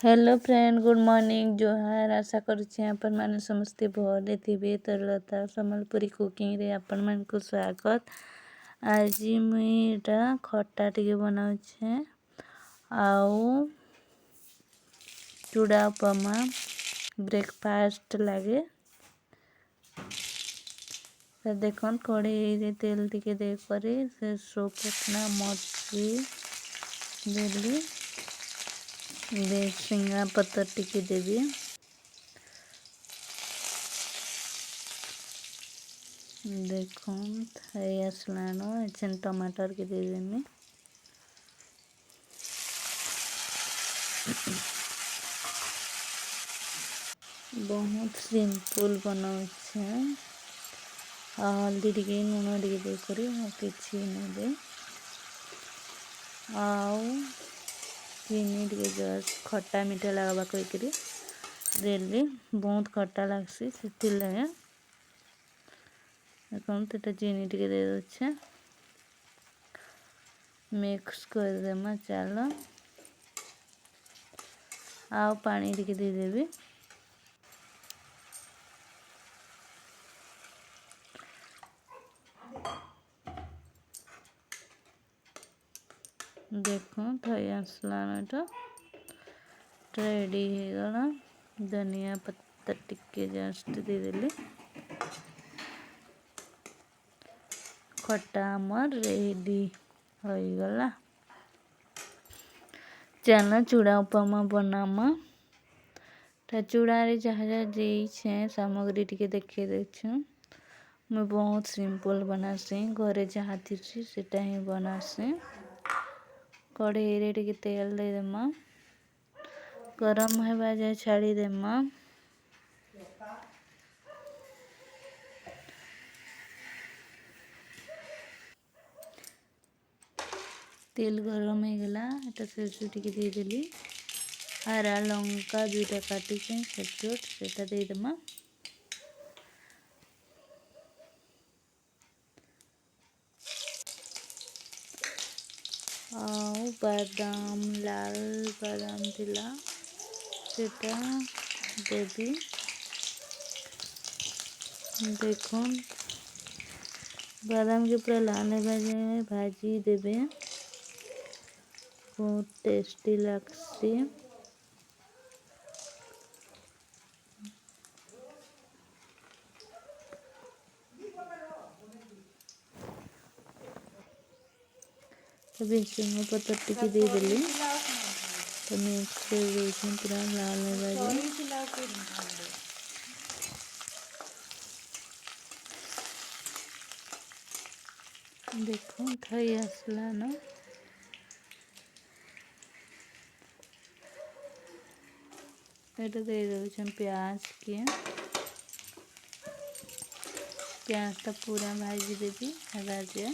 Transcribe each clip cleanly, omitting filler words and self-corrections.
Hello friend, good morning. जोहार। आशा करुच्छे आपण माने समस्ते भले थिबे। तरलता सम्बलपुरी कुकिंग रे आपण मान को स्वागत। आज मुई एटा खट्टा टिके बनाउछे आउ चूड़ा उपमा ब्रेकफास्ट लागे। तो देखन कढ़ाई रे तेल टिके दे परे से सोपना मर्ची देली सिंगा पत्तर टिके देवी। देखो थई आसलानो एछन टमाटर के दे देमी। बहुत सिंपल बनाउछे। हल्दी टिके लुण टिके दे करी किछि नै दे आउ चीनी टिके जस्ट खट्टा मीठा लगवा करी देली। बहुत खट्टा लागसी सेथिर लगे देखो तो चीनी टिके दे दे मिक्स कर देमा। चलो आउ पानी टिके दे देबी। देखो थई आसलान एटा रेडी हो गला। धनिया पत्ता टिके जस्ट दे देली। खट्टा आमर रेडी हो गला। चलो चूड़ा उपमा बनामा। चूड़ा रे जहाँ जहाँ जे सामग्री टिके देखे देछु। मैं बहुत सिंपल बनासी घरे जहाँ थी सेटा ही बनासी। कढ़ाई रे टिके तेल दे देमा। गरम हेबा जाए छाड़ी देमा। तेल गरम हो गला एटा सरसों टिके दे देली। हरा लंका दुईटा काटी छोट छोट सेटा दे देमा। आउ बादाम लाल बादाम थिला सेटा देवी। देखो बादाम के पूरा लाल भाजे भाजी देवे। बहुत टेस्टी लगसी। सिंगा पत्तर टिके दे देली। तो मिक्स कर देछन पूरा लाल भाजे। देखो थई आसला न एटा दे देछन प्याज के। प्याज टा पूरा भाजी देवी राजे।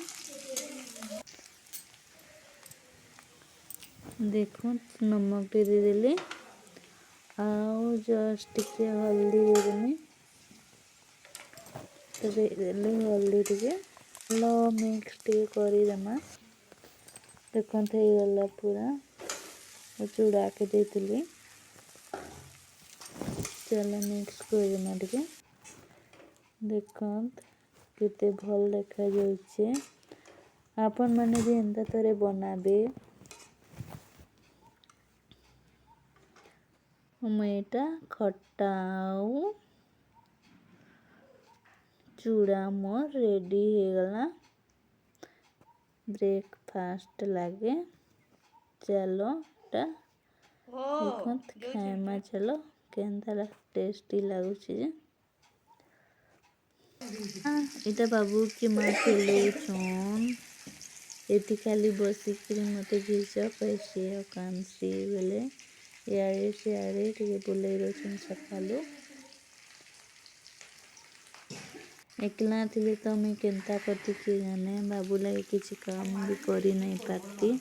देखो नमक दे देली आउ जस्ट टिके हल्दी दे देनी। तो दे देली हल्दी टिके लो मिक्स टिके करी देमा। देखो थई गला पूरा चूड़ा के देली। चलो मिक्स कर देमा टिके। देखो केते भल देखा जाउछे। आपन माने भी एंता तरे बनाबे। मेटा खट्टा आउ चूड़ा मोर रेडी हो गला ब्रेकफास्ट लागे। चलो टा देखो खाएमा। चलो केंता टेस्टी लागुछि। इटा बाबू की माँ खेलुछन एटी खाली बसिक मते घीच पैसे कांसी बेले यारे सियारे टिके बुले रोछन सकालू। एकला थिले तो मैं केंता करती कि जाने बाबू लगे किसी काम भी करी नहीं पाती।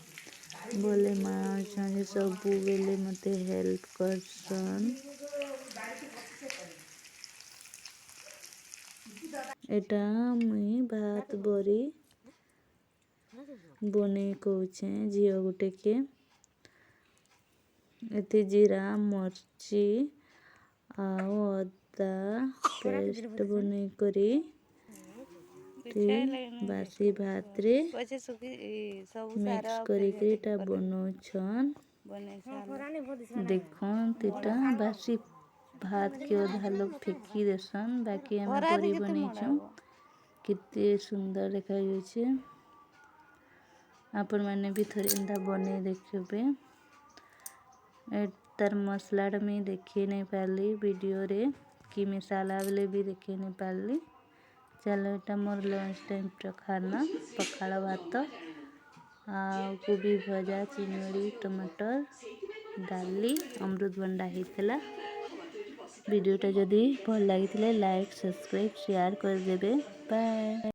बोले माँ संगे सबू बेले मते हेल्प करसन। एटा मुई भात बरी बने कौचे झियो गुटे के ଏଠି ଜିରା ମର୍ଚି ଆଉ ଅଦା ପେଷ୍ଟ ବନେଇକରି ବାସି ଭାତରେ ମିକ୍ସ କରିକି ଏଟା ବନଉଛନ୍। ଦେଖନ୍ ଏଟା ବାସି ଭାତ के ଅଧା ଲୋକ ଫିକି ଦେସନ୍ ବାକି ଆମେ ପରି ବନେଇଛୁ। କେତେ ସୁନ୍ଦର ଦେଖାଯାଉଛି। ଆପଣ ମାନେ ବି ଥରେ ଏନ୍ତା ବନେଇ ଦେଖିବେ। तार मसलाटा मुई देखी नहीं पारली वीडियो रे कि मिसाला बेले भी देखी नहीं पारली। चलो एटा मोर लंच टाइम खाना पखाड़ भात कोबी भजा चिंगड़ी टमाटर डाली अमृतभंडा होता। वीडियोटा जदि भल लगी लाइक सब्सक्राइब शेयर करदेवे। बाय।